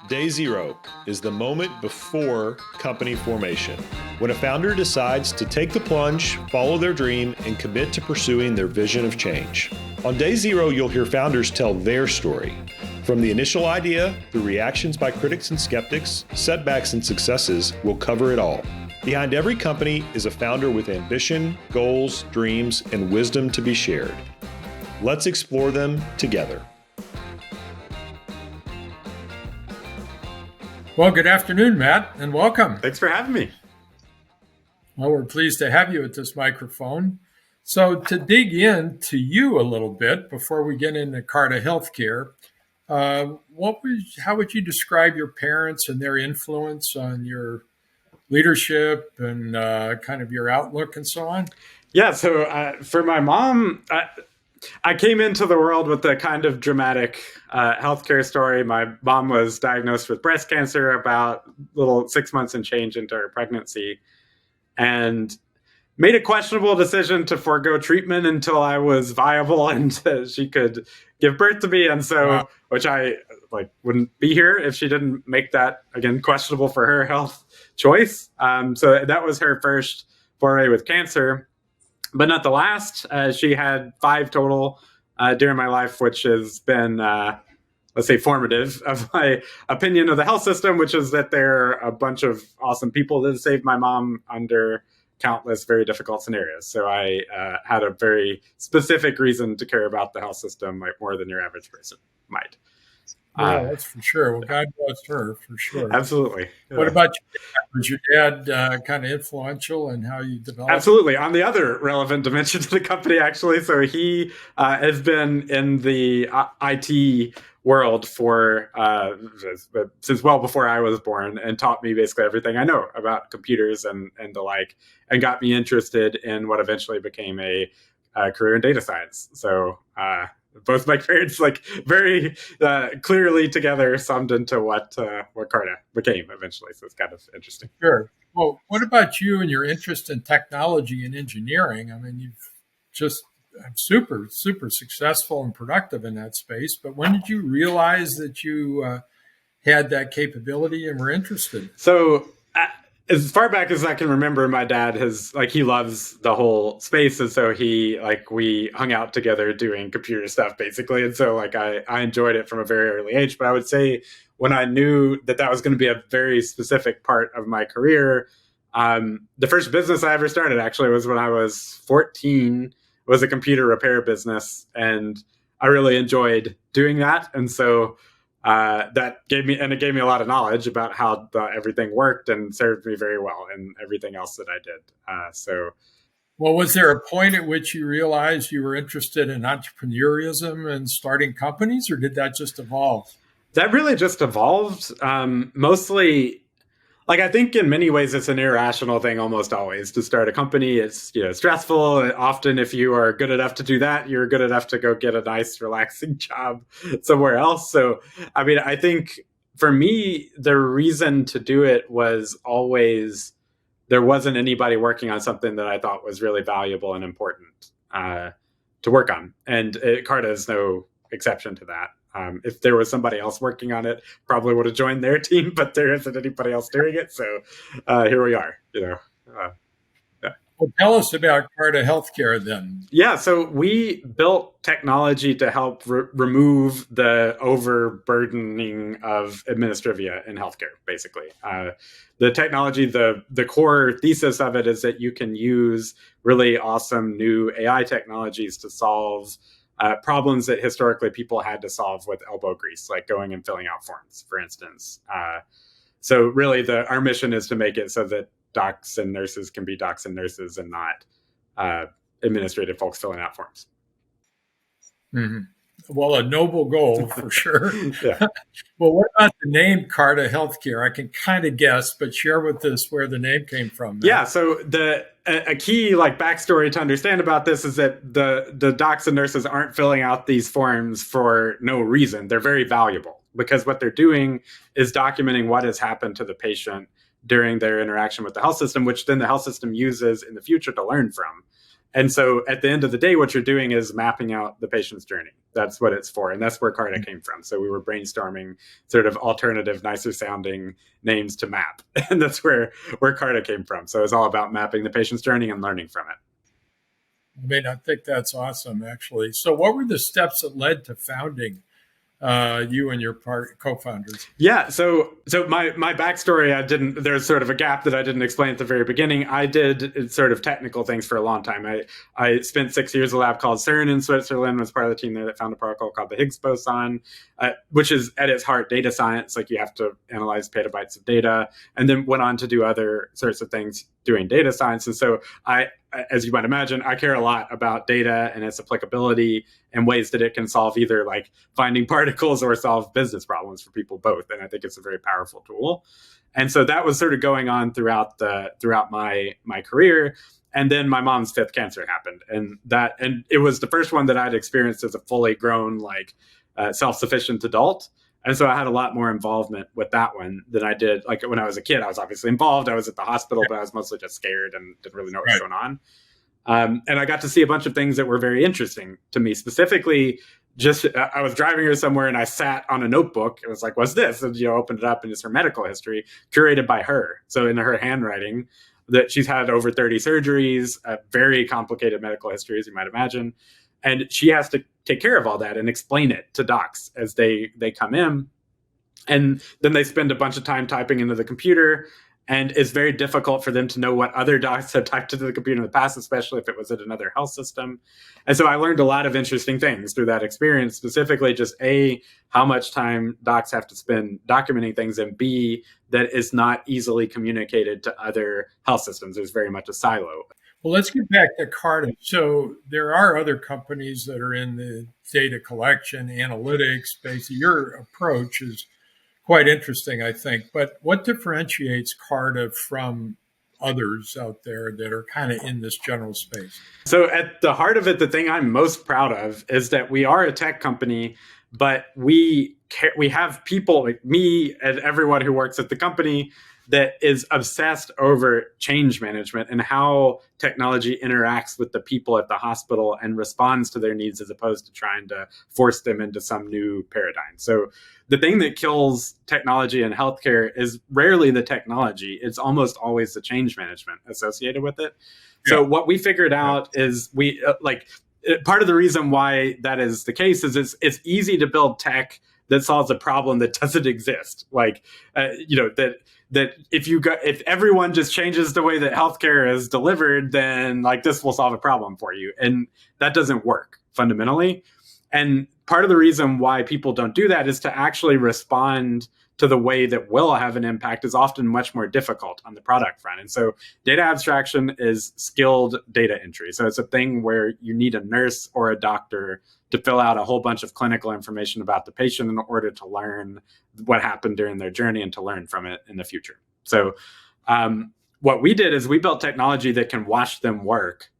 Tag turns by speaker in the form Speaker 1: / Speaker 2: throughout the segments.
Speaker 1: Day zero is the moment before company formation, when a founder decides to take the plunge, follow their dream, and commit to pursuing their vision of change. On day zero, you'll hear founders tell their story. From the initial idea, through reactions by critics and skeptics, setbacks and successes, we'll cover it all. Behind every company is a founder with ambition, goals, dreams, and wisdom to be shared. Let's explore them together.
Speaker 2: Well, good afternoon, Matt, and welcome.
Speaker 3: Thanks for having me.
Speaker 2: Well, we're pleased to have you at this microphone. So to dig into you a little bit before we get into Carta Healthcare, how would you describe your parents and their influence on your leadership and kind of your outlook and so on?
Speaker 3: Yeah, so for my mom, I came into the world with a kind of dramatic healthcare story. My mom was diagnosed with breast cancer about 6 months and change into her pregnancy, and made a questionable decision to forego treatment until I was viable and she could give birth to me. And so, wow. Which I wouldn't be here if she didn't make that, again, questionable for her health choice. So that was her first foray with cancer. But not the last. She had 5 total during my life, which has been, formative of my opinion of the health system, which is that there are a bunch of awesome people that saved my mom under countless very difficult scenarios. So I had a very specific reason to care about the health system, more than your average person might.
Speaker 2: Yeah, that's for sure. Well, God bless her, for sure.
Speaker 3: Absolutely.
Speaker 2: What about your dad? Was your dad kind of influential in how you developed?
Speaker 3: Absolutely. On the other relevant dimension to the company, actually. So he has been in the IT world for since well before I was born, and taught me basically everything I know about computers and the like, and got me interested in what eventually became a career in data science. So both my parents very clearly together summed into what Carta became eventually. So it's kind of interesting.
Speaker 2: Sure. Well, what about you and your interest in technology and engineering? I mean, you've just super successful and productive in that space. But when did you realize that you had that capability and were interested?
Speaker 3: So as far back as I can remember, my dad he loves the whole space. And so we hung out together doing computer stuff, basically. And so I enjoyed it from a very early age. But I would say when I knew that was going to be a very specific part of my career, the first business I ever started actually was when I was 14. It was a computer repair business. And I really enjoyed doing that. And so that gave me a lot of knowledge about how everything worked, and served me very well in everything else that I did.
Speaker 2: Well, was there a point at which you realized you were interested in entrepreneurism and starting companies, or did that just evolve?
Speaker 3: That really just evolved. Mostly, I think in many ways it's an irrational thing almost always to start a company. It's stressful. And often if you are good enough to do that, you're good enough to go get a nice relaxing job somewhere else. So, I think for me, the reason to do it was always there wasn't anybody working on something that I thought was really valuable and important to work on. And Carta is no exception to that. If there was somebody else working on it, probably would have joined their team, but there isn't anybody else doing it. So here we are, Yeah.
Speaker 2: Well, tell us about Carta Healthcare then.
Speaker 3: Yeah, so we built technology to help remove the overburdening of administrivia in healthcare, basically. The technology, the core thesis of it is that you can use really awesome new AI technologies to solve problems that historically people had to solve with elbow grease, like going and filling out forms, for instance. So really our mission is to make it so that docs and nurses can be docs and nurses and not administrative folks filling out forms.
Speaker 2: Mm-hmm. Well, a noble goal for sure.
Speaker 3: Yeah.
Speaker 2: Well, what about the name Carta Healthcare? I can kind of guess, but share with us where the name came from.
Speaker 3: Yeah, so a key backstory to understand about this is that the docs and nurses aren't filling out these forms for no reason. They're very valuable because what they're doing is documenting what has happened to the patient during their interaction with the health system, which then the health system uses in the future to learn from. And so at the end of the day, what you're doing is mapping out the patient's journey. That's what it's for. And that's where Carta came from. So we were brainstorming sort of alternative, nicer sounding names to map. And that's where Carta came from. So it's all about mapping the patient's journey and learning from it.
Speaker 2: I mean, I think that's awesome, actually. So what were the steps that led to founding you and your co-founders?
Speaker 3: Yeah. So my backstory, there's sort of a gap that I didn't explain at the very beginning. I did sort of technical things for a long time. I spent 6 years at a lab called CERN in Switzerland, was part of the team there that found a protocol called the Higgs boson, which is at its heart data science. Like you have to analyze petabytes of data, and then went on to do other sorts of things doing data science. And so as you might imagine, I care a lot about data and its applicability and ways that it can solve either like finding particles or solve business problems for people both. And I think it's a very powerful tool. And so that was sort of going on throughout my career. And then my mom's fifth cancer happened. And it was the first one that I'd experienced as a fully grown, self-sufficient adult. And so I had a lot more involvement with that one than I did. Like when I was a kid, I was obviously involved. I was at the hospital, but I was mostly just scared and didn't really know what was going on. And I got to see a bunch of things that were very interesting to me. Specifically, I was driving her somewhere and I sat on a notebook. It was like, what's this? And, opened it up and it's her medical history curated by her. So in her handwriting, that she's had over 30 surgeries, a very complicated medical history, as you might imagine. And she has to take care of all that and explain it to docs as they come in. And then they spend a bunch of time typing into the computer. And it's very difficult for them to know what other docs have typed into the computer in the past, especially if it was at another health system. And so I learned a lot of interesting things through that experience, specifically just A, how much time docs have to spend documenting things, and B, that is not easily communicated to other health systems. There's very much a silo.
Speaker 2: Well, let's get back to Carta. So there are other companies that are in the data collection, analytics space. Your approach is quite interesting, I think. But what differentiates Carta from others out there that are kind of in this general space?
Speaker 3: So at the heart of it, the thing I'm most proud of is that we are a tech company, but we have people like me and everyone who works at the company that is obsessed over change management and how technology interacts with the people at the hospital and responds to their needs as opposed to trying to force them into some new paradigm. So the thing that kills technology in healthcare is rarely the technology. It's almost always the change management associated with it. Yeah. So what we figured out is part of the reason why that is the case is it's easy to build tech that solves a problem that doesn't exist. That if everyone just changes the way that healthcare is delivered, then this will solve a problem for you. And that doesn't work fundamentally. And part of the reason why people don't do that is to actually respond to the way that will have an impact is often much more difficult on the product front. And so data abstraction is skilled data entry. So it's a thing where you need a nurse or a doctor to fill out a whole bunch of clinical information about the patient in order to learn what happened during their journey and to learn from it in the future. So what we did is we built technology that can watch them work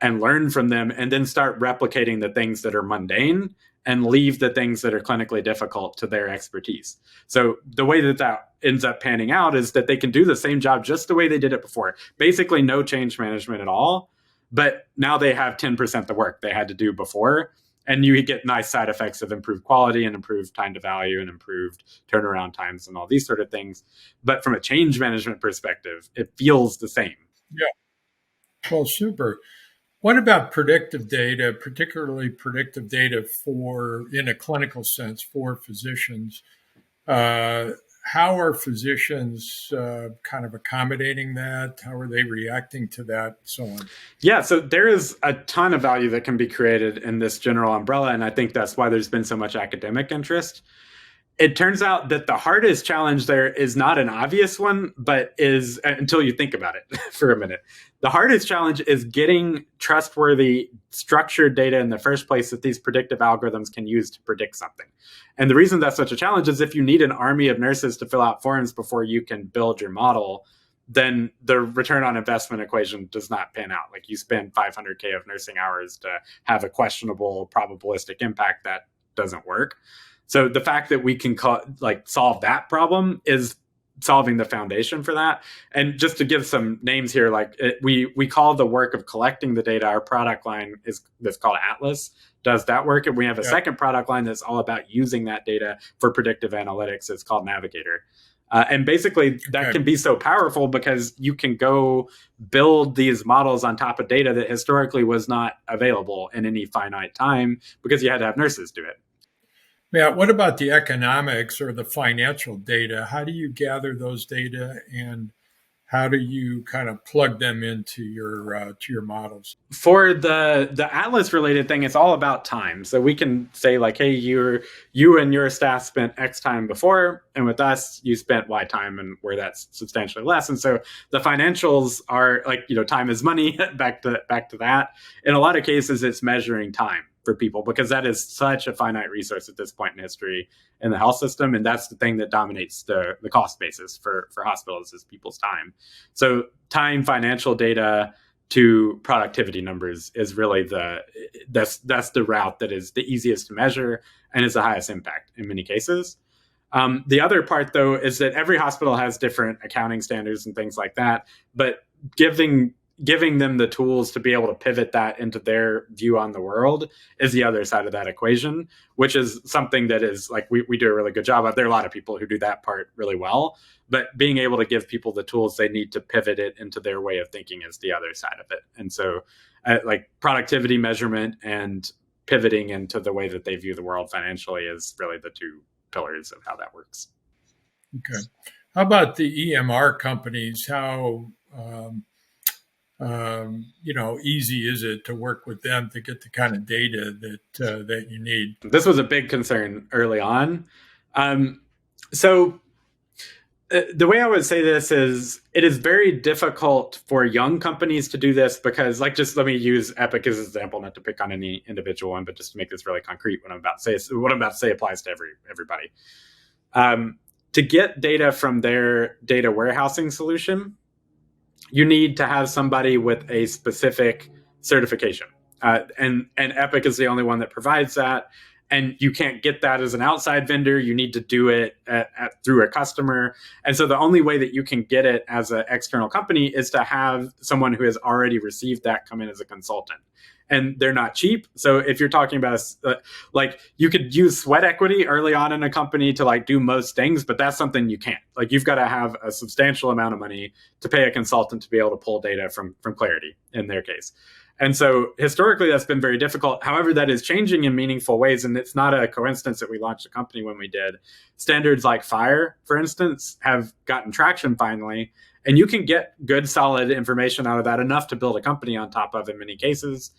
Speaker 3: and learn from them and then start replicating the things that are mundane and leave the things that are clinically difficult to their expertise. So the way that ends up panning out is that they can do the same job just the way they did it before. Basically no change management at all, but now they have 10% the work they had to do before. And you get nice side effects of improved quality and improved time to value and improved turnaround times and all these sort of things. But from a change management perspective, it feels the same.
Speaker 2: Yeah. Well, super. What about predictive data, particularly predictive data in a clinical sense for physicians? How are physicians kind of accommodating that? How are they reacting to that, so on?
Speaker 3: Yeah, so there is a ton of value that can be created in this general umbrella, and I think that's why there's been so much academic interest. It turns out that the hardest challenge there is not an obvious one, but is, until you think about it for a minute, the hardest challenge is getting trustworthy, structured data in the first place that these predictive algorithms can use to predict something. And the reason that's such a challenge is if you need an army of nurses to fill out forms before you can build your model, then the return on investment equation does not pan out. Like you spend 500K of nursing hours to have a questionable probabilistic impact, that doesn't work. So the fact that we can solve that problem is solving the foundation for that. And just to give some names here, we call the work of collecting the data, our product line that's called Atlas, does that work. And we have a second product line that's all about using that data for predictive analytics. It's called Navigator. And basically that can be so powerful because you can go build these models on top of data that historically was not available in any finite time because you had to have nurses do it.
Speaker 2: Matt, what about the economics or the financial data? How do you gather those data, and how do you kind of plug them into your models?
Speaker 3: For the Atlas related thing, it's all about time. So we can say like, hey, you and your staff spent X time before, and with us, you spent Y time, and where that's substantially less. And so the financials are like, time is money. back to that. In a lot of cases, it's measuring time for people because that is such a finite resource at this point in history in the health system. And that's the thing that dominates the cost basis for hospitals is people's time. So time, financial data to productivity numbers is really that's the route that is the easiest to measure and is the highest impact in many cases. The other part, though, is that every hospital has different accounting standards and things like that, but giving them the tools to be able to pivot that into their view on the world is the other side of that equation, which is something that is like we do a really good job of. There are a lot of people who do that part really well, but being able to give people the tools they need to pivot it into their way of thinking is the other side of it. And so like productivity measurement and pivoting into the way that they view the world financially is really the two pillars of how that works.
Speaker 2: Okay. How about the EMR companies? How easy is it to work with them to get the kind of data that you need?
Speaker 3: This was a big concern early on. So the way I would say this is it is very difficult for young companies to do this because, just let me use Epic as an example, not to pick on any individual one, but just to make this really concrete. What I'm about to say applies to everybody. To get data from their data warehousing solution, you need to have somebody with a specific certification. And Epic is the only one that provides that. And you can't get that as an outside vendor. You need to do it through a customer. And so the only way that you can get it as an external company is to have someone who has already received that come in as a consultant. And they're not cheap. So if you're talking about you could use sweat equity early on in a company to do most things, but that's something you can't. You've got to have a substantial amount of money to pay a consultant to be able to pull data from Clarity in their case. And so historically, that's been very difficult. However, that is changing in meaningful ways. And it's not a coincidence that we launched a company when we did. Standards like FHIR, for instance, have gotten traction finally. And you can get good, solid information out of that, enough to build a company on top of in many cases.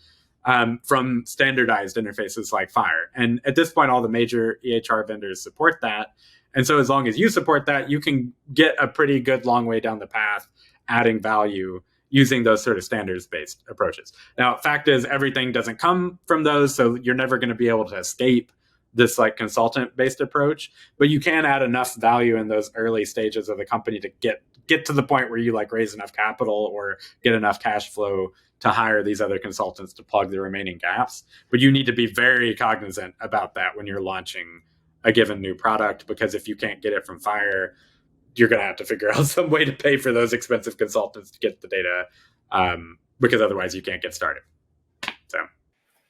Speaker 3: From standardized interfaces like FHIR. And at this point, all the major EHR vendors support that. And so as long as you support that, you can get a pretty good long way down the path, adding value using those sort of standards-based approaches. Now, fact is, everything doesn't come from those, so you're never going to be able to escape this consultant-based approach, but you can add enough value in those early stages of the company to get to the point where you raise enough capital or get enough cash flow to hire these other consultants to plug the remaining gaps. But you need to be very cognizant about that when you're launching a given new product, because if you can't get it from FHIR, you're going to have to figure out some way to pay for those expensive consultants to get the data, because otherwise you can't get started.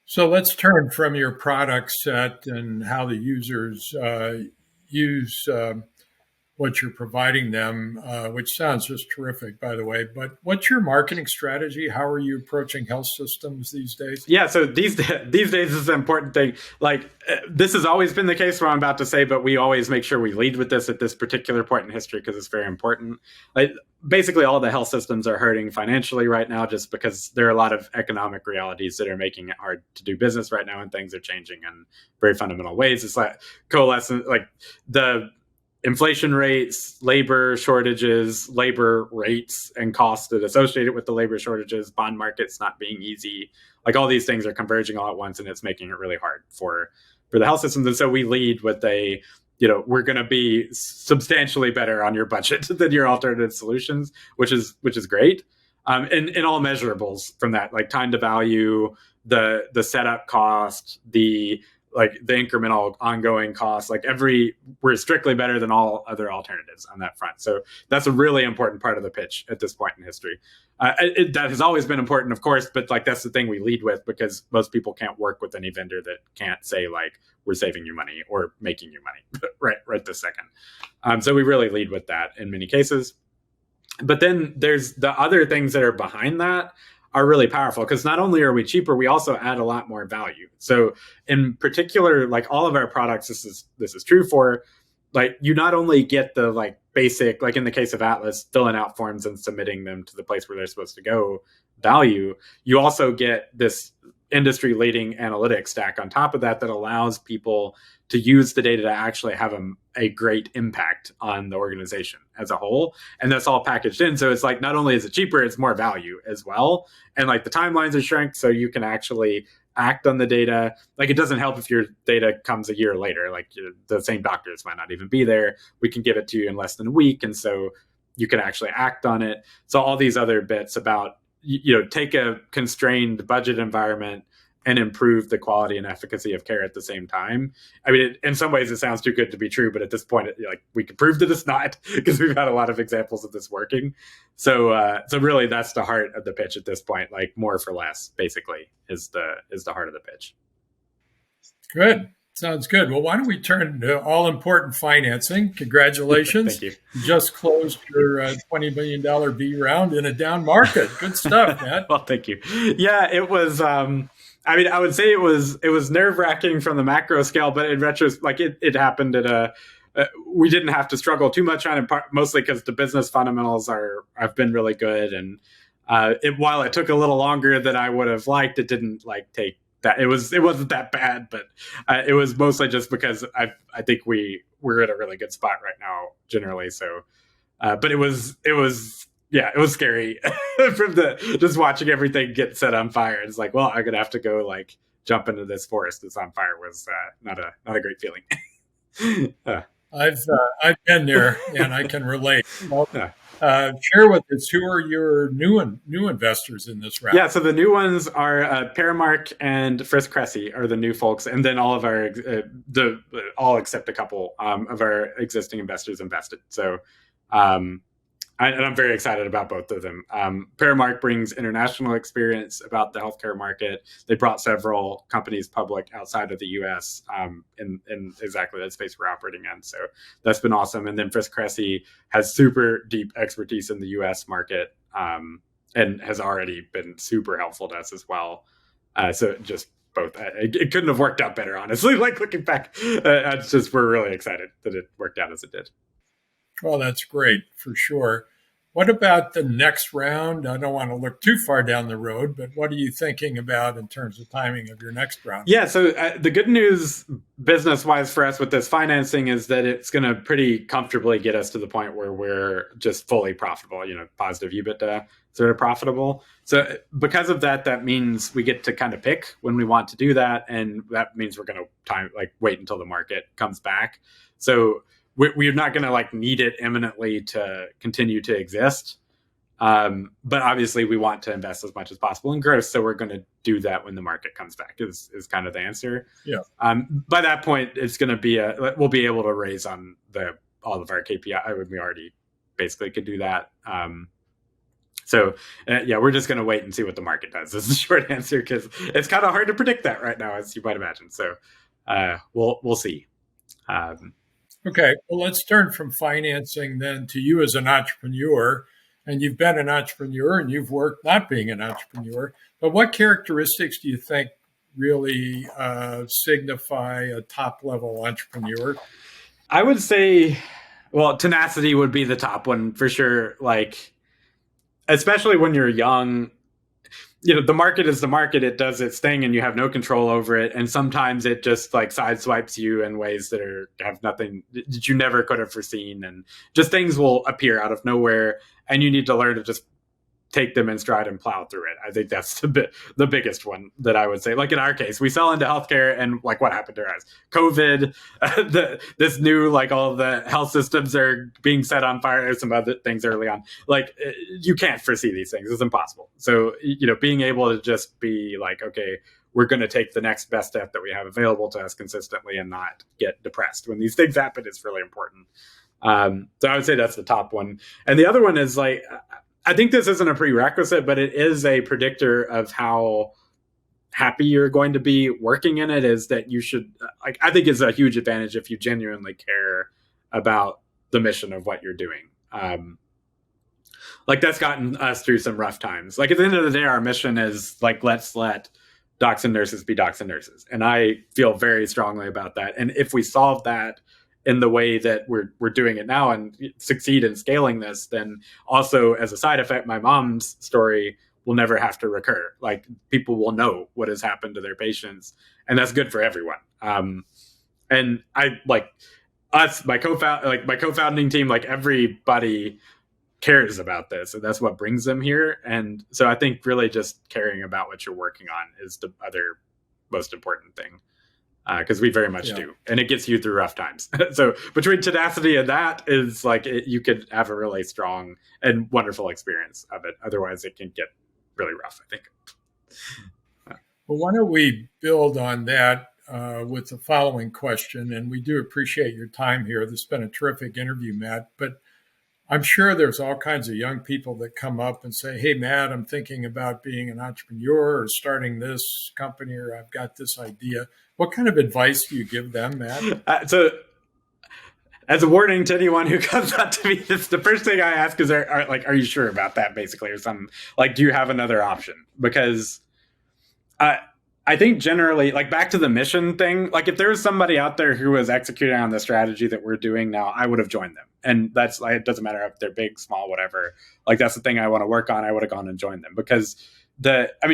Speaker 2: So let's turn from your product set and how the users use what you're providing them, which sounds just terrific, by the way. But what's your marketing strategy? How are you approaching health systems these days?
Speaker 3: Yeah, so these days this is an important thing. This has always been the case, what I'm about to say, but we always make sure we lead with this at this particular point in history because it's very important. Basically, all the health systems are hurting financially right now just because there are a lot of economic realities that are making it hard to do business right now, and things are changing in very fundamental ways. It's coalescent, the inflation rates, labor shortages, labor rates and costs that associated with the labor shortages, bond markets not being easy. All these things are converging all at once, and it's making it really hard for the health systems. And so we lead with we're going to be substantially better on your budget than your alternative solutions, which is great. In all measurables from that, time to value, the setup cost, the like the incremental ongoing costs, like we're strictly better than all other alternatives on that front. So that's a really important part of the pitch at this point in history. That has always been important, of course, but like that's the thing we lead with, because most people can't work with any vendor that can't say like, we're saving you money or making you money right this second. So we really lead with that in many cases. But then there's the other things that are behind that are really powerful, because not only are we cheaper, we also add a lot more value. So in particular, like all of our products, this is true for, like, you not only get the like basic, like in the case of Atlas, filling out forms and submitting them to the place where they're supposed to go value, you also get this industry leading analytics stack on top of that allows people to use the data to actually have a great impact on the organization as a whole. And that's all packaged in. So it's like, not only is it cheaper, it's more value as well. And like the timelines are shrunk, so you can actually act on the data. Like, it doesn't help if your data comes a year later, like the same doctors might not even be there. We can give it to you in less than a week. And so you can actually act on it. So all these other bits about, take a constrained budget environment and improve the quality and efficacy of care at the same time. I mean, in some ways it sounds too good to be true, but at this point, like, we can prove that it's not, because we've had a lot of examples of this working. So really that's the heart of the pitch at this point. Like, more for less, basically, is the heart of the pitch.
Speaker 2: Good. Sounds good. Well, why don't we turn to all important financing? Congratulations.
Speaker 3: Thank you.
Speaker 2: You just closed your $20 million B round in a down market. Good stuff, Matt.
Speaker 3: Well, thank you. Yeah, it was, I would say it was nerve-wracking from the macro scale, but in retrospect, like it happened at we didn't have to struggle too much on it, mostly because the business fundamentals have been really good. And while it took a little longer than I would have liked, it didn't like take that. It wasn't that bad, but it was mostly just because I think we're at a really good spot right now generally. So, but it was scary from just watching everything get set on fire. It's like, well, I'm gonna have to go like jump into this forest that's on fire. Was not a great feeling.
Speaker 2: I've been there, and I can relate. Well, share with us, who are your new investors in this round?
Speaker 3: Yeah, so the new ones are Paramark and Frisk Cressy are the new folks, and then all of our all except a couple of our existing investors invested. So. And I'm very excited about both of them. Paramark brings international experience about the healthcare market. They brought several companies public outside of the U.S. In exactly that space we're operating in. So that's been awesome. And then Frisk Cressy has super deep expertise in the U.S. market and has already been super helpful to us as well. So just both. It couldn't have worked out better, honestly. Like, looking back, we're really excited that it worked out as it did.
Speaker 2: Well, that's great for sure. What about the next round? I don't want to look too far down the road, but what are you thinking about in terms of timing of your next round?
Speaker 3: Yeah, so the good news business-wise for us with this financing is that it's going to pretty comfortably get us to the point where we're just fully profitable, positive EBITDA, sort of profitable. So because of that, that means we get to kind of pick when we want to do that, and that means we're going to wait until the market comes back. So we're not going to need it imminently to continue to exist. But obviously we want to invest as much as possible in growth. So we're going to do that when the market comes back is kind of the answer.
Speaker 2: Yeah.
Speaker 3: By that point, it's going to be we'll be able to raise on all of our KPI. We already basically could do that. We're just going to wait and see what the market does. Is the short answer, because it's kind of hard to predict that right now, as you might imagine. So we'll see.
Speaker 2: Okay, well, let's turn from financing then to you as an entrepreneur. And you've been an entrepreneur and you've worked not being an entrepreneur. But what characteristics do you think really signify a top-level entrepreneur?
Speaker 3: I would say, well, tenacity would be the top one for sure. Like, especially when you're young, the market is the market. It does its thing and you have no control over it. And sometimes it just sideswipes you in ways that have nothing that you never could have foreseen. And just things will appear out of nowhere and you need to learn to just take them in stride and plow through it. I think that's the biggest one that I would say. Like in our case, we sell into healthcare, and what happened to us? COVID, this new, all the health systems are being set on fire. There's some other things early on. You can't foresee these things. It's impossible. So, being able to just be okay, we're going to take the next best step that we have available to us consistently and not get depressed when these things happen is really important. So I would say that's the top one. And the other one is like, I think this isn't a prerequisite, but it is a predictor of how happy you're going to be working in it, is that you should, like, I think it's a huge advantage if you genuinely care about the mission of what you're doing. Like that's gotten us through some rough times. Like at the end of the day, our mission is like, let's let docs and nurses be docs and nurses. And I feel very strongly about that. And if we solve that in the way that we're doing it now and succeed in scaling this, then also as a side effect, my mom's story will never have to recur. Like people will know what has happened to their patients, and that's good for everyone. And I like us, my co-founding team, like everybody cares about this, and that's what brings them here. And so I think really just caring about what you're working on is the other most important thing, because we very much do, and it gets you through rough times. So between tenacity and that is like you could have a really strong and wonderful experience of it. Otherwise, it can get really rough, I think.
Speaker 2: Well, why don't we build on that with the following question? And we do appreciate your time here. This has been a terrific interview, Matt. But I'm sure there's all kinds of young people that come up and say, hey, Matt, I'm thinking about being an entrepreneur or starting this company, or I've got this idea. What kind of advice do you give them, Matt?
Speaker 3: So as a warning to anyone who comes up to me, this, the first thing I ask is, are you sure about that, basically, or something? Like, do you have another option? Because I think generally, like back to the mission thing, like if there was somebody out there who was executing on the strategy that we're doing now, I would have joined them. And that's like, it doesn't matter if they're big, small, whatever. Like that's the thing I want to work on. I would have gone and joined them, because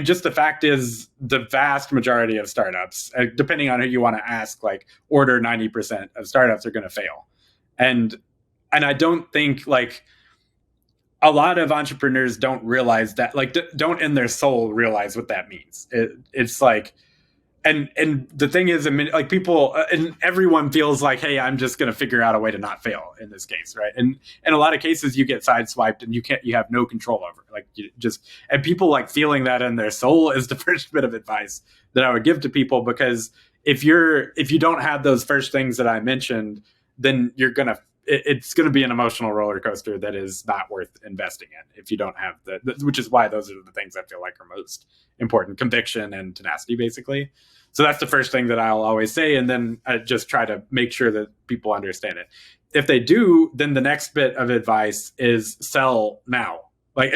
Speaker 3: just the fact is the vast majority of startups, depending on who you want to ask, like order 90% of startups are going to fail. And I don't think like a lot of entrepreneurs don't realize that, like don't in their soul realize what that means. It's like, and the thing is, I mean, like people and everyone feels like, hey, I'm just going to figure out a way to not fail in this case, right? And in a lot of cases, you get sideswiped and you have no control over it. Like and people like feeling that in their soul is the first bit of advice that I would give to people, because if you don't have those first things that I mentioned, then it's going to be an emotional roller coaster that is not worth investing in if you don't have which is why those are the things I feel like are most important: conviction and tenacity, basically. So that's the first thing that I'll always say. And then I just try to make sure that people understand it. If they do, then the next bit of advice is sell now. Like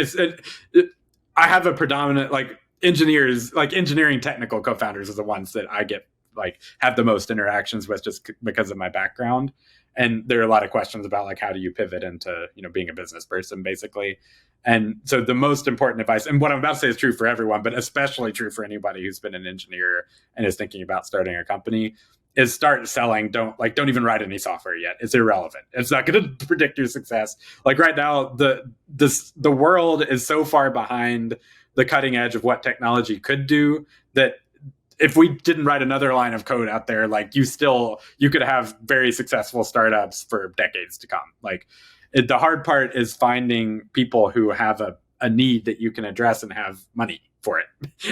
Speaker 3: I have a predominant, like engineers, like engineering technical co-founders are the ones that I get like have the most interactions with, just because of my background. And there are a lot of questions about like, how do you pivot into, being a business person, basically. And so the most important advice, and what I'm about to say is true for everyone, but especially true for anybody who's been an engineer and is thinking about starting a company, is start selling. Don't even write any software yet. It's irrelevant. It's not going to predict your success. Like right now, the world is so far behind the cutting edge of what technology could do that if we didn't write another line of code out there, like you could have very successful startups for decades to come. Like the hard part is finding people who have a need that you can address and have money for it.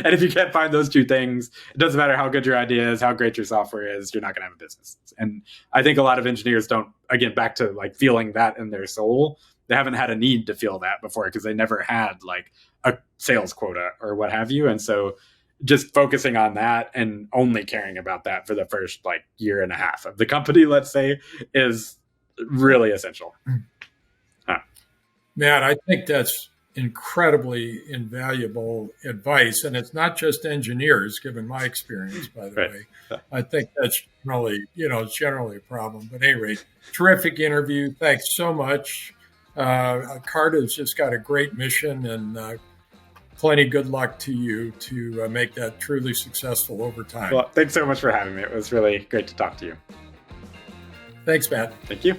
Speaker 3: And if you can't find those two things, it doesn't matter how good your idea is, how great your software is, you're not going to have a business. And I think a lot of engineers don't, again, back to like feeling that in their soul, they haven't had a need to feel that before because they never had like a sales quota or what have you. And so just focusing on that and only caring about that for the first like year and a half of the company, let's say, is really essential.
Speaker 2: Matt, I think that's incredibly invaluable advice. And it's not just engineers, given my experience, by the way. I think that's generally a problem. But at any rate, terrific interview. Thanks so much. Carta's just got a great mission, and plenty good luck to you to make that truly successful over time.
Speaker 3: Well, thanks so much for having me. It was really great to talk to you.
Speaker 2: Thanks, Matt.
Speaker 3: Thank you.